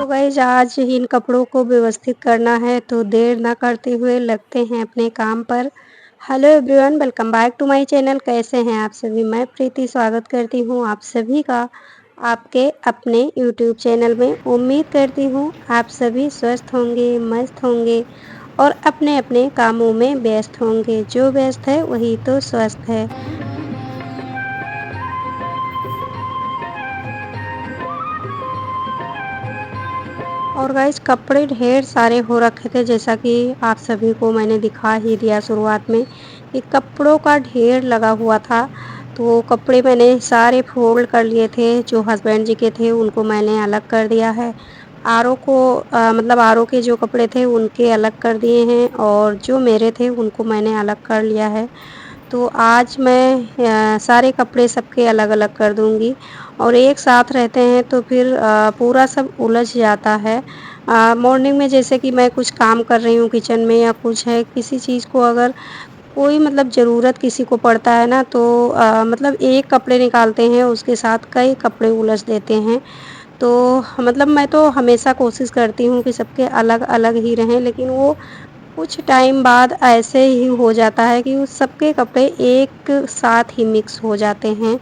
तो गाइस आज इन कपड़ों को व्यवस्थित करना है तो देर ना करते हुए लगते हैं अपने काम पर। Hello everyone, welcome back to my channel. कैसे हैं आप सभी? मैं प्रीति स्वागत करती हूं आप सभी का आपके अपने यूट्यूब चैनल में। उम्मीद करती हूं आप सभी स्वस्थ होंगे, मस्त होंगे और अपने अपने कामों में व्यस्त होंगे। जो व्यस्त है वही तो स्वस्थ है। और गाइस कपड़े ढेर सारे हो रखे थे, जैसा कि आप सभी को मैंने दिखा ही दिया शुरुआत में कि कपड़ों का ढेर लगा हुआ था। तो वो कपड़े मैंने सारे फोल्ड कर लिए थे। जो हस्बैंड जी के थे उनको मैंने अलग कर दिया है। आरओ को मतलब आरओ के जो कपड़े थे उनके अलग कर दिए हैं और जो मेरे थे उनको मैंने अलग कर लिया है। तो आज मैं सारे कपड़े सबके अलग-अलग कर दूँगी और एक साथ रहते हैं तो फिर पूरा सब उलझ जाता है। मॉर्निंग में जैसे कि मैं कुछ काम कर रही हूँ किचन में या कुछ है, किसी चीज़ को अगर कोई मतलब ज़रूरत किसी को पड़ता है ना तो मतलब एक कपड़े निकालते हैं, उसके साथ कई कपड़े उलझ देते हैं। तो मतलब मैं तो हमेशा कोशिश करती हूँ कि सबके अलग-अलग ही रहें, लेकिन वो कुछ टाइम बाद ऐसे ही हो जाता है कि उस सबके कपड़े एक साथ ही मिक्स हो जाते हैं।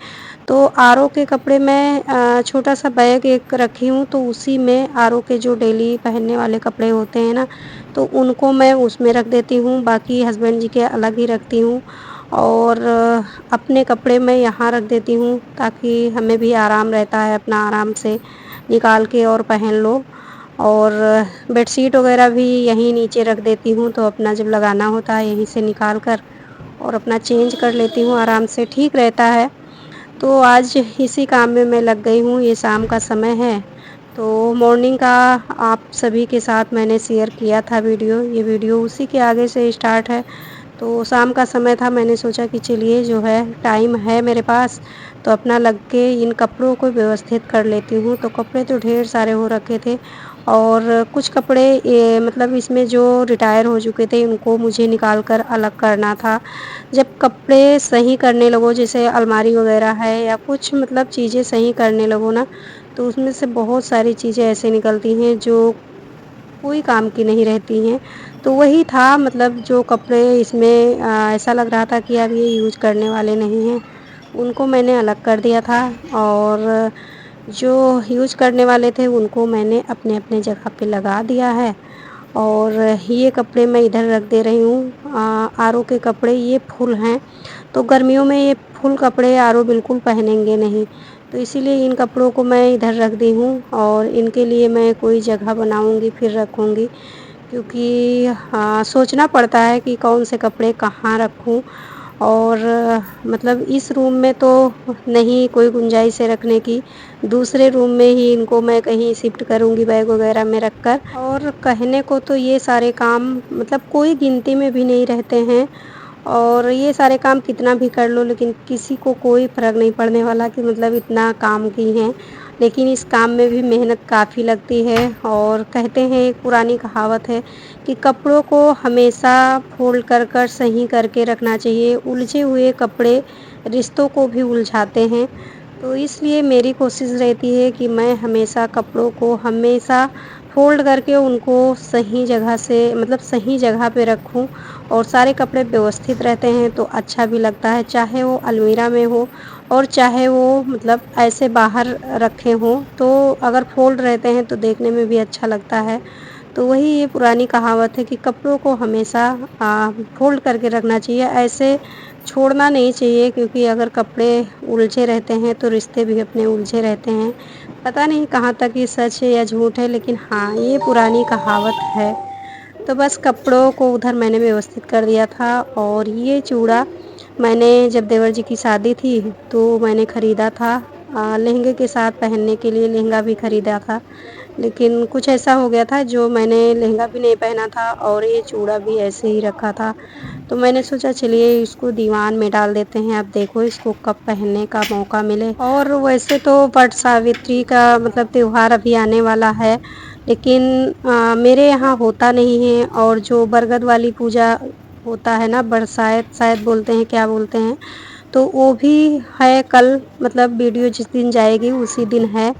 तो आरओ के कपड़े मैं छोटा-सा बैग एक रखी हूँ, तो उसी में आरओ के जो डेली पहनने वाले कपड़े होते हैं ना, तो उनको मैं उसमें रख देती हूँ, बाकी हस्बैंड जी के अलग ही रखती हूँ और अपने कपड़े मैं यहाँ रख देती हूँ ताकि हमें भी आराम रहता है, अपना आराम से निकाल के और पहन लो। और बेडशीट वगैरह भी यहीं नीचे रख देती हूँ, तो अपना जब लगाना होता है यहीं से निकाल कर और अपना चेंज कर लेती हूँ आराम से, ठीक रहता है। तो आज इसी काम में मैं लग गई हूँ, ये शाम का समय है। तो मॉर्निंग का आप सभी के साथ मैंने शेयर किया था वीडियो, ये वीडियो उसी के आगे से स्टार्ट है। तो शाम का समय था, मैंने सोचा कि चलिए जो है टाइम है मेरे पास, तो अपना लग के इन कपड़ों को व्यवस्थित कर लेती हूँ। तो कपड़े तो ढेर सारे हो रखे थे और कुछ कपड़े मतलब इसमें जो रिटायर हो चुके थे उनको मुझे निकाल कर अलग करना था। जब कपड़े सही करने लगो, जैसे अलमारी वगैरह है या कुछ मतलब चीज़ें सही करने लगो ना, तो उसमें से बहुत सारी चीज़ें ऐसे निकलती हैं जो कोई काम की नहीं रहती हैं। तो वही था, मतलब जो कपड़े इसमें ऐसा लग रहा था कि अब ये यूज़ करने वाले नहीं हैं, उनको मैंने अलग कर दिया था और जो यूज़ करने वाले थे उनको मैंने अपने-अपने जगह पे लगा दिया है। और ये कपड़े मैं इधर रख दे रही हूँ। आरओ के कपड़े ये फुल हैं, तो गर्मियों में ये फुल कपड़े आरओ बिल्कुल पहनेंगे नहीं, तो इसीलिए इन कपड़ों को मैं इधर रख दी हूँ और इनके लिए मैं कोई जगह बनाऊँगी फिर रखूँगी। क्योंकि हाँ, सोचना पड़ता है कि कौन से कपड़े कहाँ रखूँ और मतलब इस रूम में तो नहीं कोई गुंजाइश है रखने की, दूसरे रूम में ही इनको मैं कहीं शिफ्ट करूँगी बैग वगैरह में रखकर। और कहने को तो ये सारे काम मतलब कोई गिनती में भी नहीं रहते हैं और ये सारे काम कितना भी कर लो लेकिन किसी को कोई फ़र्क नहीं पड़ने वाला कि मतलब इतना काम की हैं। लेकिन इस काम में भी मेहनत काफ़ी लगती है और कहते हैं, एक पुरानी कहावत है कि कपड़ों को हमेशा फ़ोल्ड कर कर सही करके रखना चाहिए। उलझे हुए कपड़े रिश्तों को भी उलझाते हैं। तो इसलिए मेरी कोशिश रहती है कि मैं हमेशा कपड़ों को हमेशा फ़ोल्ड करके उनको सही जगह से मतलब सही जगह पे रखूँ और सारे कपड़े व्यवस्थित रहते हैं तो अच्छा भी लगता है, चाहे वो अलमीरा में हो और चाहे वो मतलब ऐसे बाहर रखे हों, तो अगर फ़ोल्ड रहते हैं तो देखने में भी अच्छा लगता है। तो वही ये पुरानी कहावत है कि कपड़ों को हमेशा फ़ोल्ड करके रखना चाहिए, ऐसे छोड़ना नहीं चाहिए, क्योंकि अगर कपड़े उलझे रहते हैं तो रिश्ते भी अपने उलझे रहते हैं। पता नहीं कहाँ तक ये सच है या झूठ है, लेकिन हाँ, ये पुरानी कहावत है। तो बस कपड़ों को उधर मैंने व्यवस्थित कर दिया था और ये चूड़ा मैंने जब देवर जी की शादी थी तो मैंने ख़रीदा था, लहंगे के साथ पहनने के लिए लहंगा भी ख़रीदा था। लेकिन कुछ ऐसा हो गया था जो मैंने लहंगा भी नहीं पहना था और ये चूड़ा भी ऐसे ही रखा था। तो मैंने सोचा चलिए इसको दीवान में डाल देते हैं, अब देखो इसको कब पहनने का मौका मिले। और वैसे तो वट सावित्री का मतलब त्योहार अभी आने वाला है, लेकिन मेरे यहाँ होता नहीं है और जो बरगद वाली पूजा होता है ना, बरसाइत शायद बोलते हैं, क्या बोलते हैं, तो वो भी है कल, मतलब वीडियो जिस दिन जाएगी उसी दिन है।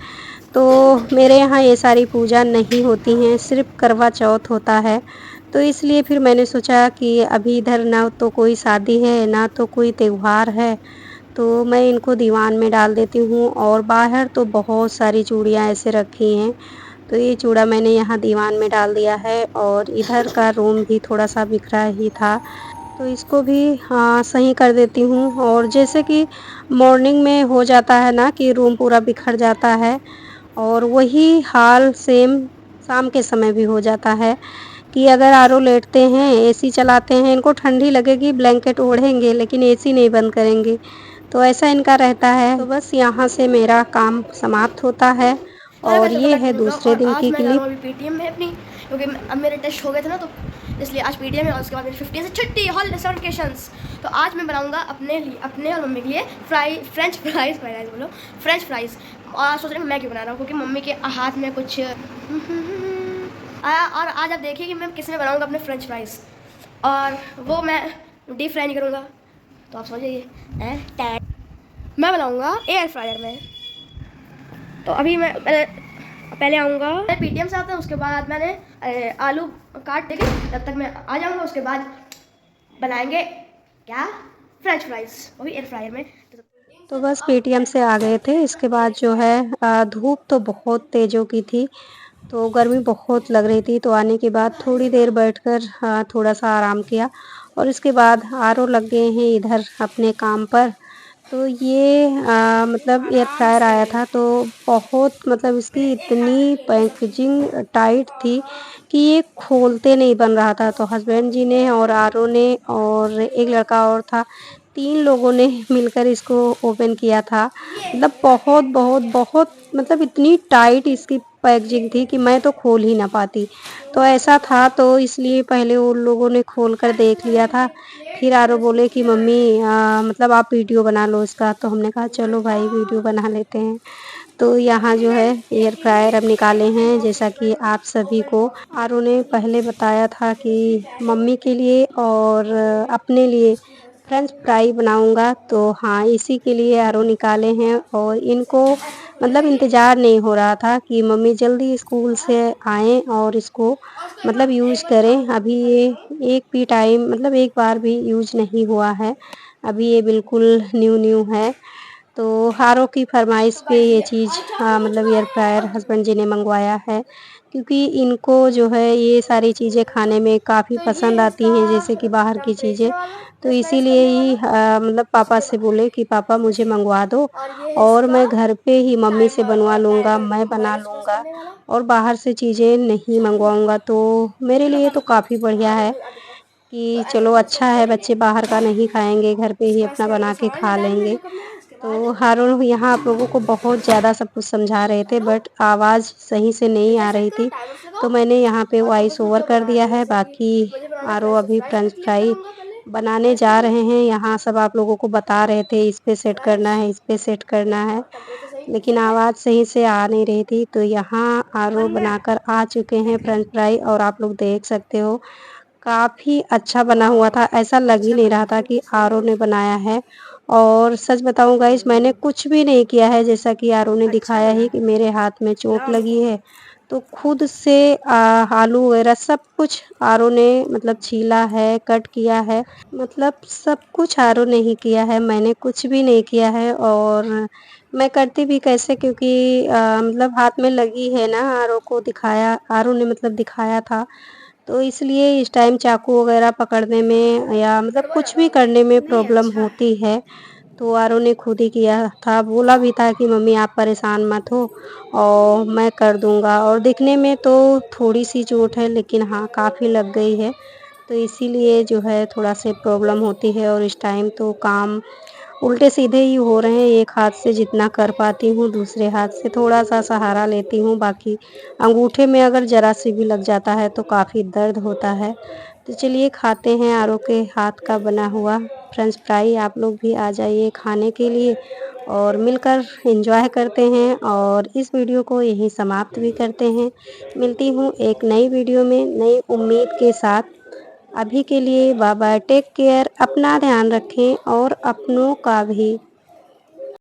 तो मेरे यहाँ ये सारी पूजा नहीं होती हैं, सिर्फ़ करवा चौथ होता है। तो इसलिए फिर मैंने सोचा कि अभी इधर ना तो कोई शादी है, ना तो कोई त्योहार है, तो मैं इनको दीवान में डाल देती हूँ। और बाहर तो बहुत सारी चूड़ियाँ ऐसे रखी हैं, तो ये चूड़ा मैंने यहाँ दीवान में डाल दिया है। और इधर का रूम भी थोड़ा-सा बिखरा ही था, तो इसको भी हाँ, सही कर देती हूँ। और जैसे कि मॉर्निंग में हो जाता है ना कि रूम पूरा बिखर जाता है, और वही हाल सेम शाम के समय भी हो जाता है कि अगर आरओ लेटते हैं, एसी चलाते हैं, इनको ठंडी लगेगी, ब्लैंकेट ओढ़ेंगे, लेकिन एसी नहीं बंद करेंगे। तो ऐसा इनका रहता है। तो बस यहाँ से मेरा काम समाप्त होता है। हेलो और गाइस, वेलकम ये बैक टू है न्यू ब्लॉग। दूसरे और दिन आज की मैं जा रहा क्लिप। हूँ अभी पेटीएम में अपनी, क्योंकि अब मेरे टेस्ट हो गए थे ना, तो इसलिए आज पेटीएम है। और उसके बाद मेरी 15 से छुट्टी, हॉलिडे समर वेकेशंस। तो आज मैं बनाऊंगा अपने और मम्मी के लिए फ्रेंच फ्राइज़ बोलो, फ्रेंच फ्राइज़। और आज सोच रही हूँ मैं क्यों बना रहा हूँ, क्योंकि मम्मी के हाथ में कुछ आया। और आज आप देखिए कि मैं किस में बनाऊँगा अपने फ्रेंच फ्राइज़, और वो मैं डीप फ्राई नहीं करूँगा। तो आप समझिए मैं बनाऊँगा एयर फ्रायर में। तो अभी मैं पहले आऊँगा, मैं पेटीएम से आता हूँ। उसके बाद मैंने आलू काट देंगे, तब तक मैं आ जाऊँगा। उसके बाद बनाएंगे क्या, फ्रेंच फ्राइज, वो भी एयर फ्रायर में। तो बस पेटीएम से आ गए थे। इसके बाद जो है धूप तो बहुत तेज़ों की थी, तो गर्मी बहुत लग रही थी। तो आने के बाद थोड़ी देर बैठकर थोड़ा-सा आराम किया, और इसके बाद आरओ लग गए हैं इधर अपने काम पर। तो ये मतलब एयर फ्रायर आया था, तो बहुत मतलब इसकी इतनी पैकेजिंग टाइट थी कि ये खोलते नहीं बन रहा था। तो हस्बैंड जी ने और आरओ ने और एक लड़का और था, 3 लोगों ने मिलकर इसको ओपन किया था। मतलब बहुत, बहुत, बहुत मतलब इतनी टाइट इसकी पैकेजिंग थी कि मैं तो खोल ही ना पाती। तो ऐसा था, तो इसलिए पहले उन लोगों ने खोल कर देख लिया था। फिर आरव बोले कि मम्मी मतलब आप वीडियो बना लो इसका। तो हमने कहा चलो भाई वीडियो बना लेते हैं। तो यहाँ जो है एयर फ्रायर अब निकाले हैं, जैसा कि आप सभी को आरव ने पहले बताया था कि मम्मी के लिए और अपने लिए फ्रेंच फ्राई बनाऊंगा। तो हाँ, इसी के लिए आरव निकाले हैं। और इनको मतलब इंतज़ार नहीं हो रहा था कि मम्मी जल्दी स्कूल से आएँ और इसको मतलब यूज़ करें। अभी ये एक भी टाइम मतलब एक बार भी यूज़ नहीं हुआ है, अभी ये बिल्कुल न्यू है। तो आरव की फ़रमाइश पे ये चीज़ मतलब एयर फ्रायर हस्बैंड जी ने मंगवाया है, क्योंकि इनको जो है ये सारी चीज़ें खाने में काफ़ी तो पसंद ये आती इसका हैं, जैसे कि बाहर की चीज़ें। टेम्परेचर वाला तो प्रेस इसीलिए करने ही वाला, मतलब पापा से बोले कि पापा मुझे मंगवा दो, और ये है और इसका मैं घर पे ही मम्मी से टाइमर बनवा और लूँगा, टाइमर मैं बना वायरस क्रॉस लूँगा, करने वाला। और बाहर से चीज़ें नहीं मंगवाऊँगा। तो मेरे लिए तो काफ़ी बढ़िया है तो कि ऐसे चलो प्रेस अच्छा करके है, बच्चे बाहर का नहीं खाएँगे, घर पे ही इसको अपना ऐसे करके बना के सामान खा निकाल लेना लेंगे। जो करना है। उसके बाद तो हारून यहाँ आप लोगों को बहुत ज़्यादा सब कुछ समझा रहे थे, बट आवाज़ सही से नहीं आ ऐसे रही करो, थी, टाइमर से तो लगाओ, मैंने यहाँ पे और तुम वॉइस उसमें ओवर जो कर बनाना दिया है। है। जैसे कि बाकी मुझे बनाना है आरो फ्रेंच अभी फ्राइज, फ्रेंच तो क्लिक फ्राई करूंगा पहले बनाने फ्रेंच जा फ्राई, रहे हैं। यहाँ सब आप लोगों को बता रहे थे इस पे सेट करना फ्रेंच है, इस पे सेट करना है, टेम्परेचर सही लेकिन सेट है। आवाज़ सही से आ नहीं रही थी। तो यहाँ आरो बनना है बनाकर आ चुके हैं थैंक यू। फ्रेंच फ्राई, और आप लोग देख सकते हो काफ़ी अच्छा बना हुआ था। ऐसा लग ही अच्छा नहीं बना रहा है था तो कि सही आरओ है। ने बनाया है। और सच बताऊँ गाइस, मैंने कुछ भी नहीं किया है, जैसा कि आरओ ने अच्छा दिखाया बना ही है, कि मेरे हाथ में चोट लगाओ लगी इसको। है। तो खुद से आलू वगैरह सब कुछ आरओ ने मतलब छीला है, कट किया है, मतलब सब कुछ आरओ ने ही किया है, मैंने कुछ भी नहीं किया है। और मैं करती भी कैसे, क्योंकि मतलब हाथ में लगी है ना, आरओ को दिखाया, आरओ ने मतलब दिखाया था। तो इसलिए इस टाइम चाकू वगैरह पकड़ने में या मतलब गड़बड़ कुछ लगा भी हुआ करने में नहीं, प्रॉब्लम अच्छा है। होती है। तो आरओ ने खुद ही किया था, बोला भी था कि मम्मी आप परेशान मत हो और मैं कर दूँगा। और दिखने में तो थोड़ी-सी चोट है, लेकिन हाँ, काफ़ी लग गई है। तो इसीलिए जो है थोड़ा-सा प्रॉब्लम होती है, और इस टाइम तो काम उल्टे-सीधे ही हो रहे हैं। एक हाथ से जितना कर पाती हूँ, दूसरे हाथ से थोड़ा-सा सहारा लेती हूँ, बाकी अंगूठे में अगर ज़रा-सी भी लग जाता है तो काफ़ी दर्द होता है। तो चलिए खाते हैं आरव के हाथ का बना हुआ फ्रेंच फ्राई। आप लोग भी आ जाइए खाने के लिए, और मिलकर एंजॉय करते हैं, और इस वीडियो को यहीं समाप्त भी करते हैं। मिलती हूँ एक नई वीडियो में नई उम्मीद के साथ। अभी के लिए बाय बाय, टेक केयर, अपना ध्यान रखें और अपनों का भी।